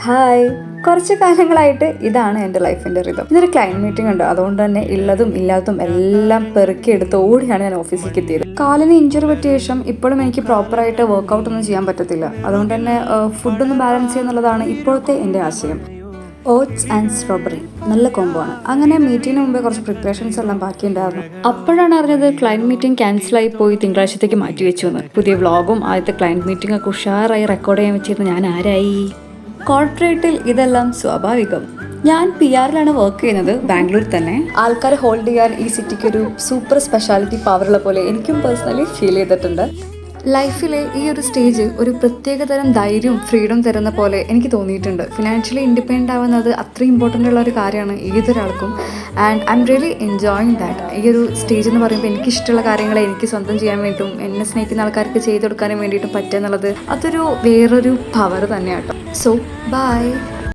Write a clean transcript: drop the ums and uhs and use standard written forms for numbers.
Hi, കുറച്ച് കാലങ്ങളായിട്ട് ഇതാണ് എൻ്റെ ലൈഫിൻ്റെ റിതം. ഇതൊരു ക്ലയൻറ്റ് മീറ്റിംഗ് ഉണ്ട്, അതുകൊണ്ട് തന്നെ ഉള്ളതും ഇല്ലാത്തതും എല്ലാം പെറുക്കിയെടുത്ത് ഓടിയാണ് ഞാൻ ഓഫീസിലേക്ക് എത്തിയത്. കാലിന് ഇഞ്ചുറി പറ്റിയ ശേഷം ഇപ്പോഴും എനിക്ക് പ്രോപ്പറായിട്ട് വർക്കൗട്ട് ഒന്നും ചെയ്യാൻ പറ്റത്തില്ല. അതുകൊണ്ട് തന്നെ ഫുഡൊന്നും ബാലൻസ് ചെയ്യുന്നുള്ളതാണ് ഇപ്പോഴത്തെ എൻ്റെ ആശയം. ഓട്സ് ആൻഡ് സ്ട്രോബെറി നല്ല കോംബോ ആണ്. അങ്ങനെ മീറ്റിങ്ങിന് മുമ്പേ കുറച്ച് പ്രിപ്പറേഷൻസ് എല്ലാം ബാക്കിയുണ്ടായിരുന്നു. അപ്പോഴാണ് അറിഞ്ഞത് ക്ലയൻറ്റ് മീറ്റിംഗ് ക്യാൻസലായി പോയി തിങ്കളാഴ്ചത്തേക്ക് മാറ്റി വെച്ചു എന്ന്. പുതിയ വ്ളോഗും ആദ്യത്തെ ക്ലയൻറ്റ് മീറ്റിംഗ് ഒക്കെ ഉഷാറായി റെക്കോർഡ് ചെയ്യാൻ വെച്ചിരുന്നു ഞാൻ ആരായി. കോർപ്പറേറ്റിൽ ഇതെല്ലാം സ്വാഭാവികം. ഞാൻ PR-ലാണ് വർക്ക് ചെയ്യുന്നത്, ബാംഗ്ലൂർ തന്നെ. ആൾക്കാരെ ഹോൾഡ് ചെയ്യാൻ ഈ സിറ്റിക്ക് ഒരു സൂപ്പർ സ്പെഷ്യാലിറ്റി പവറുള്ള പോലെ എനിക്കും പേഴ്സണലി ഫീൽ ചെയ്തിട്ടുണ്ട്. ലൈഫിലെ ഈ ഒരു സ്റ്റേജ് ഒരു പ്രത്യേകതരം ധൈര്യവും ഫ്രീഡം തരുന്ന പോലെ എനിക്ക് തോന്നിയിട്ടുണ്ട്. ഫിനാൻഷ്യലി ഇൻഡിപെൻഡൻ്റ് ആവുന്നത് അത്രയും ഇമ്പോർട്ടൻ്റ് ഉള്ള ഒരു കാര്യമാണ് ഏതൊരാൾക്കും. And I am really enjoying that. ഈ ഒരു സ്റ്റേജ് എന്ന് പറയുമ്പോൾ എനിക്കിഷ്ടമുള്ള കാര്യങ്ങൾ എനിക്ക് സ്വന്തം ചെയ്യാൻ വേണ്ടിയിട്ടും എന്നെ സ്നേഹിക്കുന്ന ആൾക്കാർക്ക് ചെയ്ത് കൊടുക്കാനും വേണ്ടിയിട്ടും പറ്റുക എന്നുള്ളത് അതൊരു വേറൊരു പവർ തന്നെയാട്ടോ. So by.